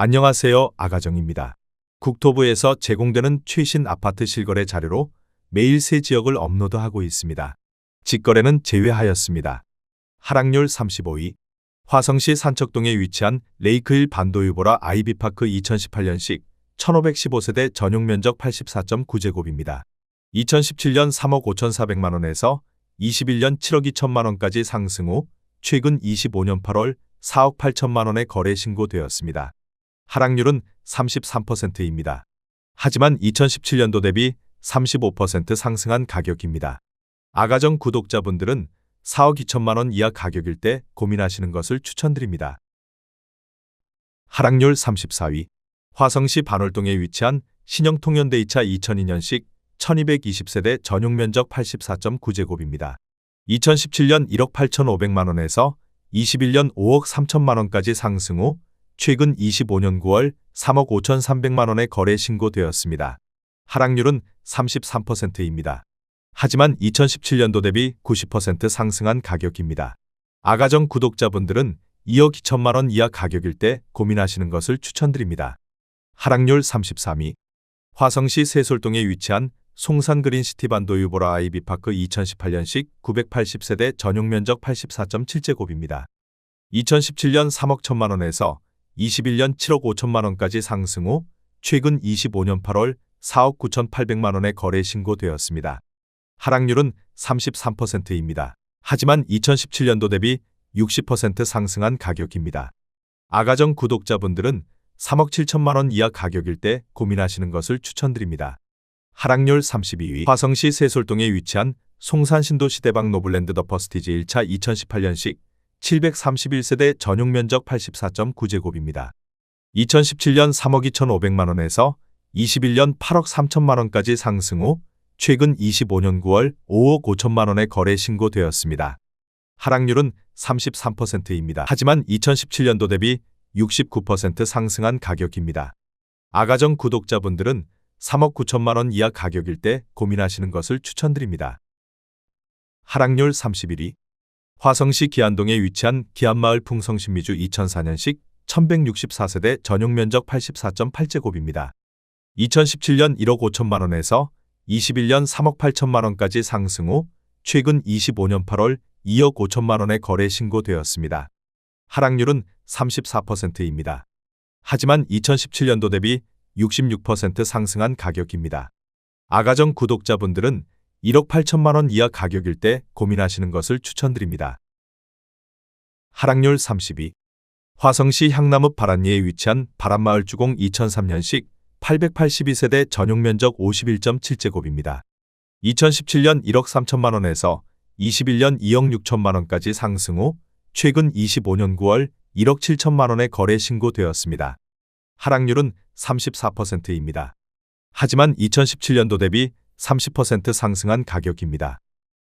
안녕하세요, 아가정입니다. 국토부에서 제공되는 최신 아파트 실거래 자료로 매일 새 지역을 업로드하고 있습니다. 직거래는 제외하였습니다. 하락률 35위. 화성시 산척동에 위치한 레이크힐 반도유보라 아이비파크 2018년식 1515세대 전용 면적 84.9제곱입니다. 2017년 3억 5,400만원에서 21년 7억 2천만원까지 상승 후 최근 25년 8월 4억 8천만원에 거래 신고되었습니다. 하락률은 33%입니다. 하지만 2017년도 대비 35% 상승한 가격입니다. 아가정 구독자분들은 4억 2천만원 이하 가격일 때 고민하시는 것을 추천드립니다. 하락률 34위. 화성시 반월동에 위치한 신형통현대이차 2002년식 1220세대 전용 면적 84.9제곱입니다. 2017년 1억 8,500만원에서 21년 5억 3천만원까지 상승 후 최근 25년 9월 3억 5,300만원에 거래 신고되었습니다. 하락률은 33%입니다. 하지만 2017년도 대비 90% 상승한 가격입니다. 아가정 구독자분들은 2억 2천만원 이하 가격일 때 고민하시는 것을 추천드립니다. 하락률 33위. 화성시 세솔동에 위치한 송산그린시티 반도유보라 아이비파크 2018년식 980세대 전용 면적 84.7제곱입니다. 2017년 3억 1천만원에서 21년 7억 5천만원까지 상승 후 최근 25년 8월 4억 9,800만원에 거래 신고되었습니다. 하락률은 33%입니다. 하지만 2017년도 대비 60% 상승한 가격입니다. 아가정 구독자분들은 3억 7천만원 이하 가격일 때 고민하시는 것을 추천드립니다. 하락률 32위. 화성시 세솔동에 위치한 송산신도시대박 노블랜드 더 퍼스티지 1차 2018년식 731세대 전용 면적 84.9제곱입니다. 2017년 3억 2,500만원에서 21년 8억 3천만원까지 상승 후 최근 25년 9월 5억 5천만원에 거래 신고되었습니다. 하락률은 33%입니다. 하지만 2017년도 대비 69% 상승한 가격입니다. 아가정 구독자분들은 3억 9천만원 이하 가격일 때 고민하시는 것을 추천드립니다. 하락률 31위. 화성시 기안동에 위치한 기안마을 풍성신미주 2004년식 1164세대 전용 면적 84.8제곱입니다. 2017년 1억 5천만원에서 21년 3억 8천만원까지 상승 후 최근 25년 8월 2억 5천만원에 거래 신고되었습니다. 하락률은 34%입니다. 하지만 2017년도 대비 66% 상승한 가격입니다. 아가정 구독자분들은 1억 8천만원 이하 가격일 때 고민하시는 것을 추천드립니다. 하락률 30위. 화성시 향남읍 바란리에 위치한 바란마을 주공 2003년식 882세대 전용 면적 51.7제곱입니다. 2017년 1억 3천만원에서 21년 2억 6천만원까지 상승 후 최근 25년 9월 1억 7천만원에 거래 신고되었습니다. 하락률은 34%입니다. 하지만 2017년도 대비 30% 상승한 가격입니다.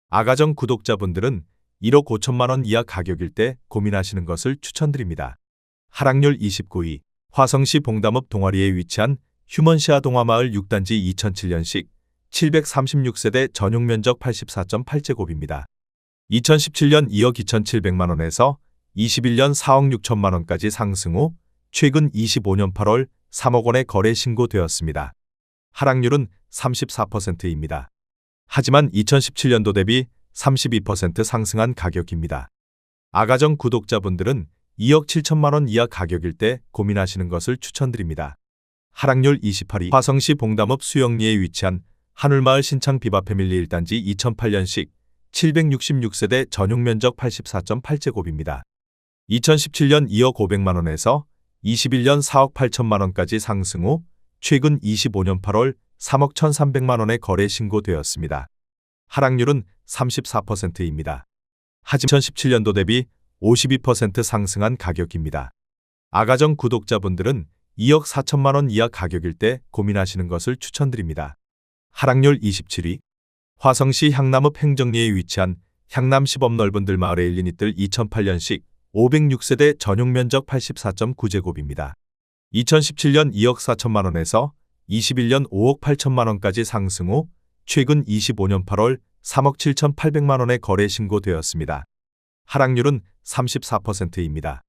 아가정 구독자분들은 1억 5천만원 이하 가격일 때 고민하시는 것을 추천드립니다. 하락률 29위. 화성시 봉담읍 동아리에 위치한 휴먼시아 동화마을 6단지 2007년식 736세대 전용 면적 84.8제곱입니다. 2017년 2억 2,700만원에서 21년 4억 6천만원까지 상승 후 최근 25년 8월 3억 원에 거래 신고되었습니다. 하락률은 34%입니다. 하지만 2017년도 대비 32% 상승한 가격입니다. 아가정 구독자분들은 2억 7천만원 이하 가격일 때 고민하시는 것을 추천드립니다. 하락률 28위. 화성시 봉담읍 수영리에 위치한 한울마을 신창 비바 패밀리 1단지 2008년식 766세대 전용 면적 84.8제곱입니다. 2017년 2억 500만원에서 21년 4억 8천만원까지 상승 후 최근 25년 8월 3억 1,300만원에 거래 신고되었습니다. 하락률은 34%입니다. 하지만 2017년도 대비 52% 상승한 가격입니다. 아가정 구독자분들은 2억 4천만원 이하 가격일 때 고민하시는 것을 추천드립니다. 하락률 27위. 화성시 향남읍 행정리에 위치한 향남 시범 넓은 들 마을의 1리니뜰 2008년식 506세대 전용 면적 84.9제곱입니다. 2017년 2억 4천만원에서 21년 5억 8천만원까지 상승 후 최근 25년 8월 3억 7,800만원에 거래 신고되었습니다. 하락률은 34%입니다.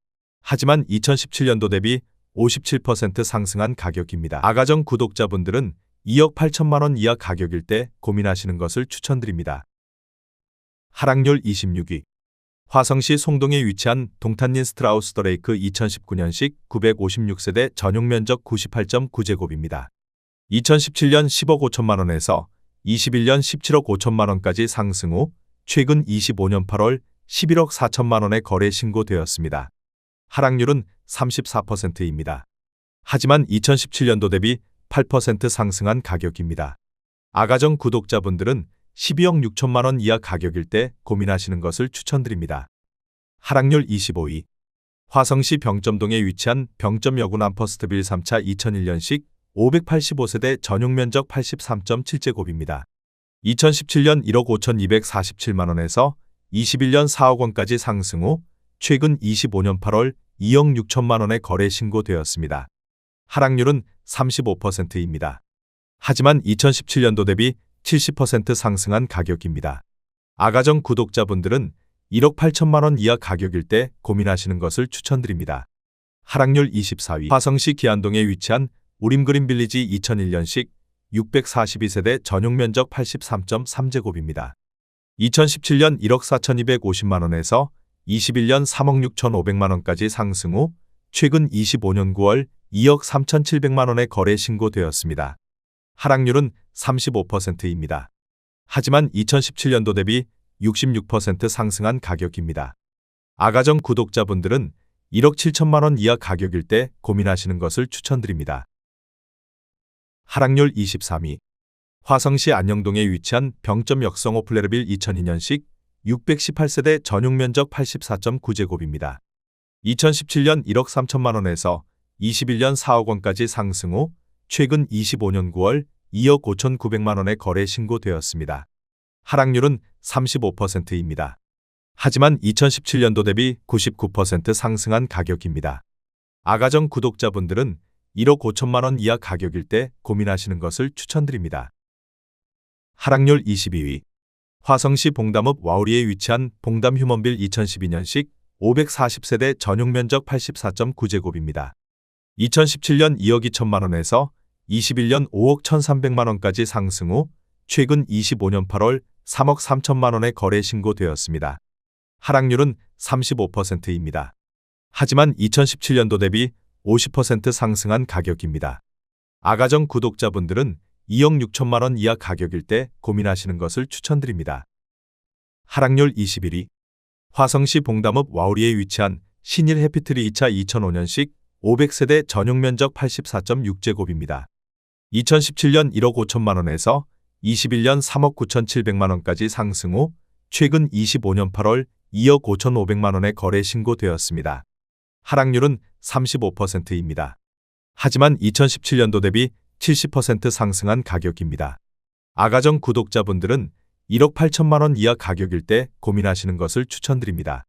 하지만 2017년도 대비 57% 상승한 가격입니다. 아가정 구독자분들은 2억 8천만 원 이하 가격일 때 고민하시는 것을 추천드립니다. 하락률 26위. 화성시 송동에 위치한 동탄닌 스트라우스 더 레이크 2019년식 956세대 전용 면적 98.9제곱입니다. 2017년 10억 5천만 원에서 21년 17억 5천만 원까지 상승 후 최근 25년 8월 11억 4천만 원에 거래 신고되었습니다. 하락률은 34%입니다. 하지만 2017년도 대비 8% 상승한 가격입니다. 아가정 구독자분들은 12억 6천만 원 이하 가격일 때 고민하시는 것을 추천드립니다. 하락률 25위. 화성시 병점동에 위치한 병점 여군암 퍼스트빌 3차 2001년식 585세대 전용 면적 83.7제곱입니다. 2017년 1억 5,247만 원에서 21년 4억 원까지 상승 후 최근 25년 8월 2억 6천만 원에 거래 신고되었습니다. 하락률은 35%입니다. 하지만 2017년도 대비 70% 상승한 가격입니다. 아가정 구독자분들은 1억 8천만 원 이하 가격일 때 고민하시는 것을 추천드립니다. 하락률 24위. 화성시 기안동에 위치한 우림그린빌리지 2001년식 642세대 전용 면적 83.3제곱입니다. 2017년 1억 4,250만 원에서 21년 3억 6,500만 원까지 상승 후 최근 25년 9월 2억 3,700만 원에 거래 신고되었습니다. 하락률은 35%입니다. 하지만 2017년도 대비 66% 상승한 가격입니다. 아가정 구독자분들은 1억 7천만 원 이하 가격일 때 고민하시는 것을 추천드립니다. 하락률 23위. 화성시 안녕동에 위치한 병점 역성호 플레르빌 2002년식 618세대 전용 면적 84.9제곱입니다. 2017년 1억 3천만 원에서 21년 4억 원까지 상승 후 최근 25년 9월 2억 5,900만 원에 거래 신고되었습니다. 하락률은 35%입니다. 하지만 2017년도 대비 99% 상승한 가격입니다. 아가정 구독자분들은 1억 5천만 원 이하 가격일 때 고민하시는 것을 추천드립니다. 하락률 22위. 화성시 봉담읍 와우리에 위치한 봉담 휴먼빌 2012년식 540세대 전용 면적 84.9제곱입니다. 2017년 2억 2천만 원에서 21년 5억 1,300만 원까지 상승 후 최근 25년 8월 3억 3천만 원에 거래 신고되었습니다. 하락률은 35%입니다. 하지만 2017년도 대비 50% 상승한 가격입니다. 아가정 구독자분들은 2억 6천만 원 이하 가격일 때 고민하시는 것을 추천드립니다. 하락률 21위. 화성시 봉담읍 와우리에 위치한 신일 해피트리 2차 2005년식 500세대 전용 면적 84.6제곱입니다. 2017년 1억 5천만 원에서 21년 3억 9,700만 원까지 상승 후 최근 25년 8월 2억 5,500만 원에 거래 신고되었습니다. 하락률은 35%입니다. 하지만 2017년도 대비 70% 상승한 가격입니다. 아가정 구독자분들은 1억 8천만 원 이하 가격일 때 고민하시는 것을 추천드립니다.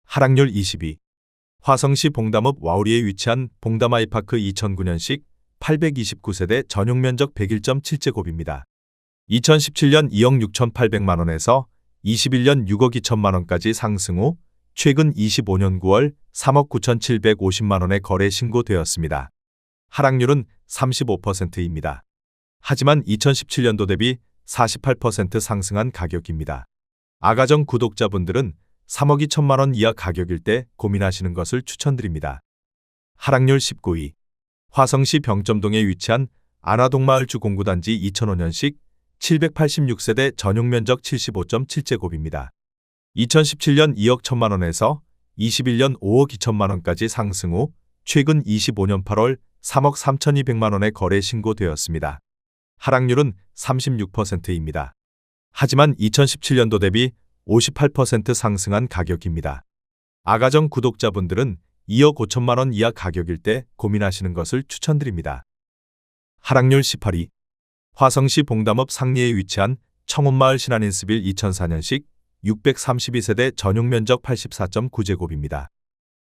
하락률 22. 화성시 봉담읍 와우리에 위치한 봉담아이파크 2009년식 829세대 전용 면적 101.7제곱입니다. 2017년 2억 6,800만 원에서 21년 6억 2천만 원까지 상승 후 최근 25년 9월 3억 9,750만 원에 거래 신고되었습니다. 하락률은 35%입니다. 하지만 2017년도 대비 48% 상승한 가격입니다. 아가정 구독자분들은 3억 2천만 원 이하 가격일 때 고민하시는 것을 추천드립니다. 하락률 19위. 화성시 병점동에 위치한 안화동마을주 공구단지 2005년식 786세대 전용 면적 75.7제곱입니다. 2017년 2억 1천만 원에서 21년 5억 2천만 원까지 상승 후 최근 25년 8월 3억 3,200만 원에 거래 신고되었습니다. 하락률은 36%입니다. 하지만 2017년도 대비 58% 상승한 가격입니다. 아가정 구독자분들은 2억 5천만 원 이하 가격일 때 고민하시는 것을 추천드립니다. 하락률 18위. 화성시 봉담읍 상리에 위치한 청운마을 신한인스빌 2004년식 632세대 전용 면적 84.9제곱입니다.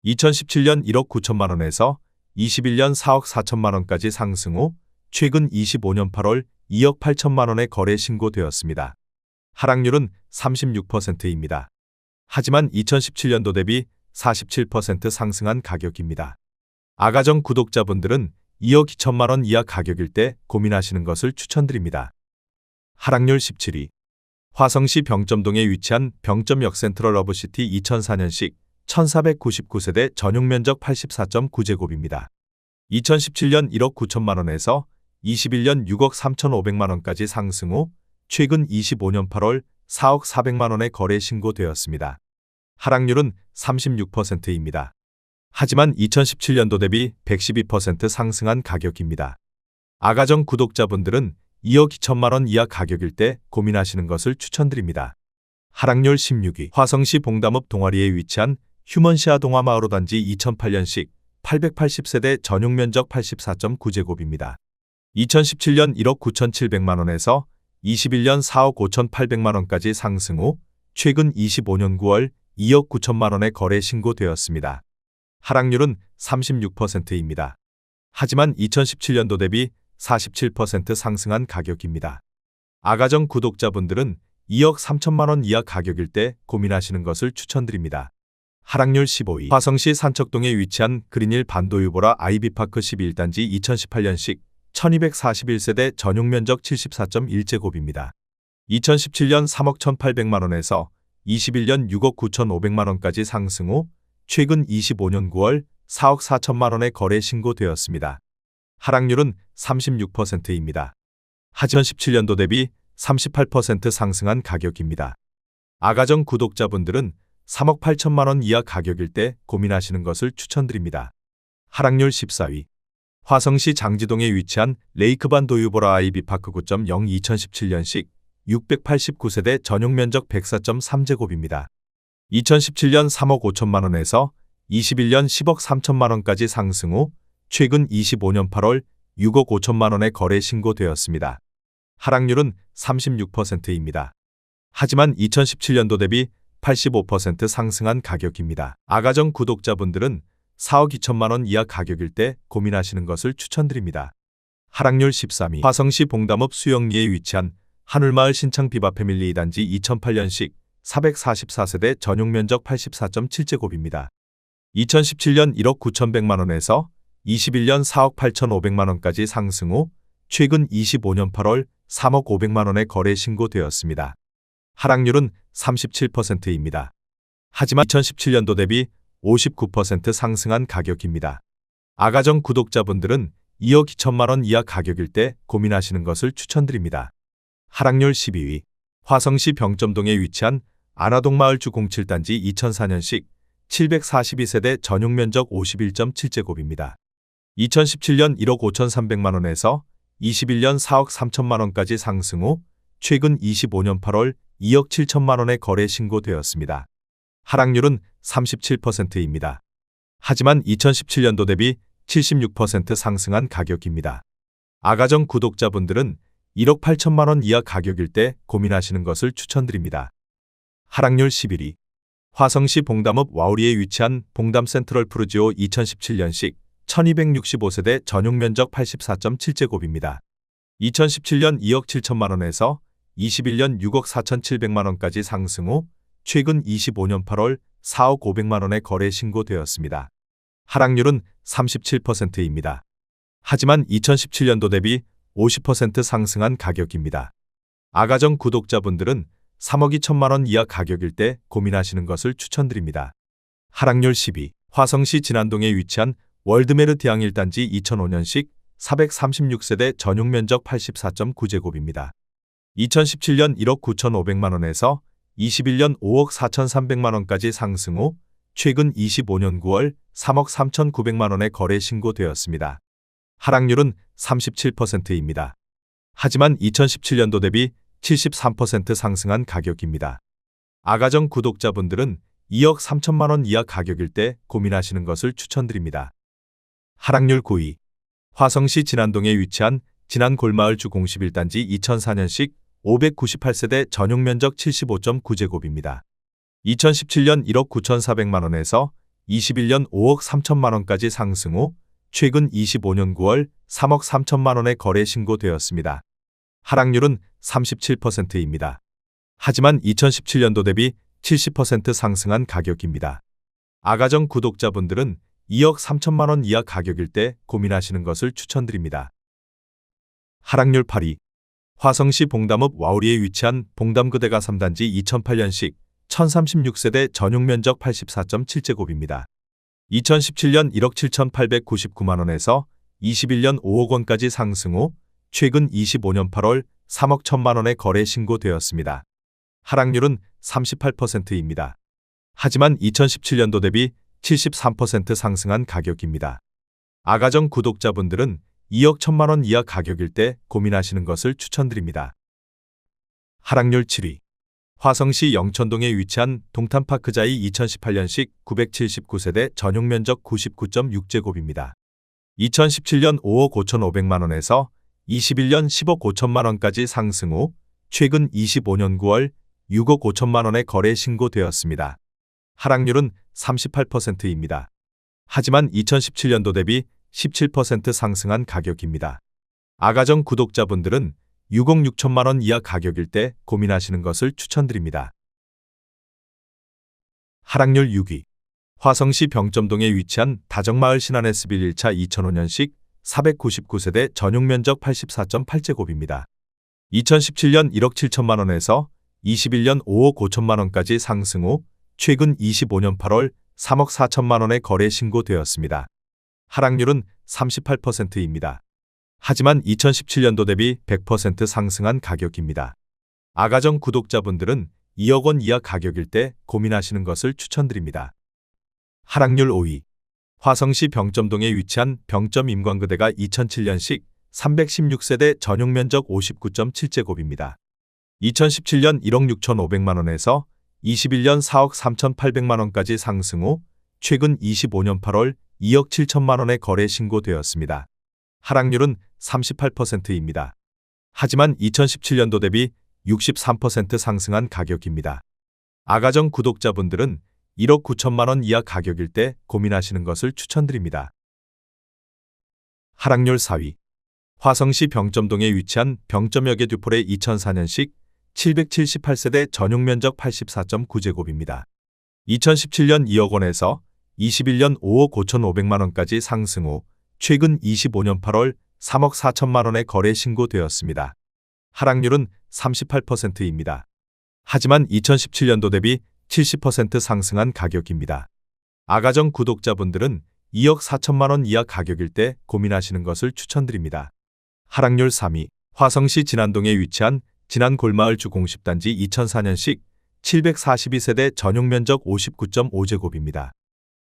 2017년 1억 9천만 원에서 21년 4억 4천만 원까지 상승 후 최근 25년 8월 2억 8천만 원에 거래 신고되었습니다. 하락률은 36%입니다. 하지만 2017년도 대비 47% 상승한 가격입니다. 아가정 구독자분들은 2억 2천만 원 이하 가격일 때 고민하시는 것을 추천드립니다. 하락률 17위. 화성시 병점동에 위치한 병점역 센트럴 러브시티 2004년식 1499세대 전용 면적 84.9제곱입니다. 2017년 1억 9천만 원에서 21년 6억 3,500만 원까지 상승 후 최근 25년 8월 4억 400만 원에 거래 신고되었습니다. 하락률은 36%입니다. 하지만 2017년도 대비 112% 상승한 가격입니다. 아가정 구독자분들은 2억 2천만 원 이하 가격일 때 고민하시는 것을 추천드립니다. 하락률 16위. 화성시 봉담읍 동아리에 위치한 휴먼시아 동화마을호 단지 2008년식 880세대 전용 면적 84.9제곱입니다. 2017년 1억 9,700만 원에서 21년 4억 5,800만 원까지 상승 후 최근 25년 9월 2억 9천만 원에 거래 신고되었습니다. 하락률은 36%입니다. 하지만 2017년도 대비 47% 상승한 가격입니다. 아가정 구독자분들은 2억 3천만 원 이하 가격일 때 고민하시는 것을 추천드립니다. 하락률 15위. 화성시 산척동에 위치한 그린힐 반도유보라 아이비파크 11단지 2018년식 1241세대 전용 면적 74.1제곱입니다. 2017년 3억 1,800만 원에서 21년 6억 9,500만 원까지 상승 후 최근 25년 9월 4억 4천만 원에 거래 신고되었습니다. 하락률은 36%입니다. 하지만 17년도 대비 38% 상승한 가격입니다. 아가정 구독자분들은 3억 8천만 원 이하 가격일 때 고민하시는 것을 추천드립니다. 하락률 14위. 화성시 장지동에 위치한 레이크반 도유보라 아이비파크 9.0 2017년식 689세대 전용 면적 104.3제곱입니다. 2017년 3억 5천만 원에서 21년 10억 3천만 원까지 상승 후 최근 25년 8월 6억 5천만 원에 거래 신고되었습니다. 하락률은 36%입니다. 하지만 2017년도 대비 85% 상승한 가격입니다. 아가정 구독자분들은 4억 2천만 원 이하 가격일 때 고민하시는 것을 추천드립니다. 하락률 13위. 화성시 봉담읍 수영리에 위치한 한울마을 신창 비바 패밀리 2단지 2008년식 444세대 전용 면적 84.7제곱입니다. 2017년 1억 9,100만 원에서 21년 4억 8,500만 원까지 상승 후 최근 25년 8월 3억 500만 원에 거래 신고되었습니다. 하락률은 37%입니다. 하지만 2017년도 대비 59% 상승한 가격입니다. 아가정 구독자분들은 2억 2천만 원 이하 가격일 때 고민하시는 것을 추천드립니다. 하락률 12위. 화성시 병점동에 위치한 안화동마을주 07단지 2004년식 742세대 전용 면적 51.7제곱입니다. 2017년 1억 5,300만 원에서 21년 4억 3천만 원까지 상승 후 최근 25년 8월 2억 7천만 원에 거래 신고되었습니다. 하락률은 37%입니다. 하지만 2017년도 대비 76% 상승한 가격입니다. 아가정 구독자분들은 1억 8천만 원 이하 가격일 때 고민하시는 것을 추천드립니다. 하락률 11위. 화성시 봉담읍 와우리에 위치한 봉담 센트럴 푸르지오 2017년식 1265세대 전용 면적 84.7제곱입니다. 2017년 2억 7천만 원에서 21년 6억 4,700만 원까지 상승 후 최근 25년 8월 4억 500만 원에 거래 신고되었습니다. 하락률은 37%입니다. 하지만 2017년도 대비 50% 상승한 가격입니다. 아가정 구독자분들은 3억 2천만 원 이하 가격일 때 고민하시는 것을 추천드립니다. 하락률 10위. 화성시 진안동에 위치한 월드메르 디앙 1단지 2005년식 436세대 전용 면적 84.9제곱입니다. 2017년 1억 9,500만 원에서 21년 5억 4,300만 원까지 상승 후 최근 25년 9월 3억 3,900만 원에 거래 신고되었습니다. 하락률은 37%입니다. 하지만 2017년도 대비 73% 상승한 가격입니다. 아가정 구독자분들은 2억 3천만 원 이하 가격일 때 고민하시는 것을 추천드립니다. 하락률 9위. 화성시 진안동에 위치한 진안골마을주 01단지 2004년식 598세대 전용 면적 75.9제곱입니다. 2017년 1억 9,400만 원에서 21년 5억 3천만 원까지 상승 후 최근 25년 9월 3억 3천만 원에 거래 신고되었습니다. 하락률은 37%입니다. 하지만 2017년도 대비 70% 상승한 가격입니다. 아가정 구독자분들은 2억 3천만 원 이하 가격일 때 고민하시는 것을 추천드립니다. 하락률 8위. 화성시 봉담읍 와우리에 위치한 봉담그대가 3단지 2008년식 1036세대 전용 면적 84.7제곱입니다. 2017년 1억 7,899만 원에서 21년 5억 원까지 상승 후 최근 25년 8월 3억 1천만 원에 거래 신고되었습니다. 하락률은 38%입니다. 하지만 2017년도 대비 73% 상승한 가격입니다. 아가정 구독자분들은 2억 1천만 원 이하 가격일 때 고민하시는 것을 추천드립니다. 하락률 7위. 화성시 영천동에 위치한 동탄파크자이 2018년식 979세대 전용 면적 99.6제곱입니다. 2017년 5억 5,500만 원에서 21년 10억 5천만 원까지 상승 후 최근 25년 9월 6억 5천만 원에 거래 신고되었습니다. 하락률은 38%입니다. 하지만 2017년도 대비 17% 상승한 가격입니다. 아가정 구독자분들은 6억 6천만 원 이하 가격일 때 고민하시는 것을 추천드립니다. 하락률 6위. 화성시 병점동에 위치한 다정마을 신안SB 1차 2005년식 499세대 전용 면적 84.8제곱입니다. 2017년 1억 7천만 원에서 21년 5억 5천만 원까지 상승 후 최근 25년 8월 3억 4천만 원에 거래 신고되었습니다. 하락률은 38%입니다. 하지만 2017년도 대비 100% 상승한 가격입니다. 아가정 구독자분들은 2억 원 이하 가격일 때 고민하시는 것을 추천드립니다. 하락률 5위. 화성시 병점동에 위치한 병점 임광그대가 2007년식 316세대 전용 면적 59.7제곱입니다. 2017년 1억 6,500만 원에서 21년 4억 3,800만 원까지 상승 후 최근 25년 8월 2억 7천만 원에 거래 신고되었습니다. 하락률은 38%입니다. 하지만 2017년도 대비 63% 상승한 가격입니다. 아가정 구독자분들은 1억 9천만 원 이하 가격일 때 고민하시는 것을 추천드립니다. 하락률 4위. 화성시 병점동에 위치한 병점역의 듀폴의 2004년식 778세대 전용 면적 84.9제곱입니다. 2017년 2억 원에서 21년 5억 5,500만 원까지 상승 후 최근 25년 8월 3억 4천만 원에 거래 신고되었습니다. 하락률은 38%입니다. 하지만 2017년도 대비 70% 상승한 가격입니다. 아가정 구독자분들은 2억 4천만 원 이하 가격일 때 고민하시는 것을 추천드립니다. 하락률 3위. 화성시 진안동에 위치한 진안골마을 주공십단지 2004년식 742세대 전용 면적 59.5제곱입니다.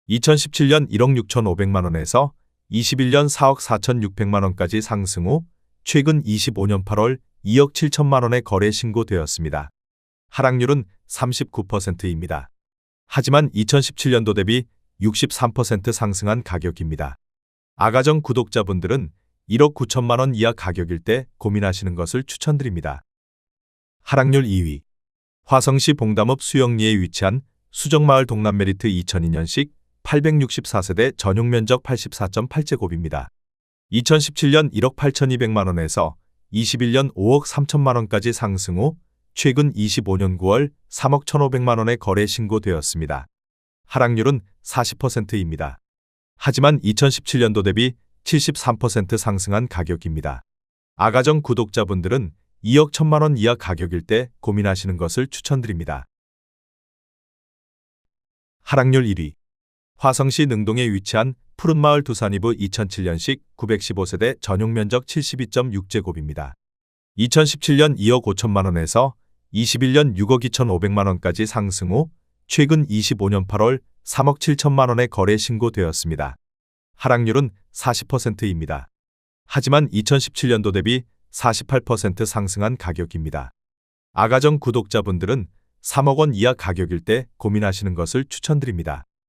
2017년 1억 6,500만 원에서 21년 4억 4,600만 원까지 상승 후 최근 25년 8월 2억 7천만 원에 거래 신고되었습니다. 하락률은 39%입니다. 하지만 2017년도 대비 63% 상승한 가격입니다. 아가정 구독자분들은 1억 9천만 원 이하 가격일 때 고민하시는 것을 추천드립니다. 하락률 2위. 화성시 봉담읍 수영리에 위치한 수정마을 동남메리트 2002년식 864세대 전용 면적 84.8제곱입니다. 2017년 1억 8,200만 원에서 21년 5억 3천만 원까지 상승 후 최근 25년 9월 3억 1,500만 원에 거래 신고되었습니다. 하락률은 40%입니다. 하지만 2017년도 대비 73% 상승한 가격입니다. 아가정 구독자분들은 2억 1천만 원 이하 가격일 때 고민하시는 것을 추천드립니다. 하락률 1위. 화성시 능동에 위치한 푸른마을 두산이브 2007년식 915세대 전용 면적 72.6제곱입니다. 2017년 2억 5천만 원에서 21년 6억 2,500만 원까지 상승 후 최근 25년 8월 3억 7천만 원에 거래 신고되었습니다. 하락률은 40%입니다. 하지만 2017년도 대비 48% 상승한 가격입니다. 아가정 구독자분들은 3억 원 이하 가격일 때 고민하시는 것을 추천드립니다.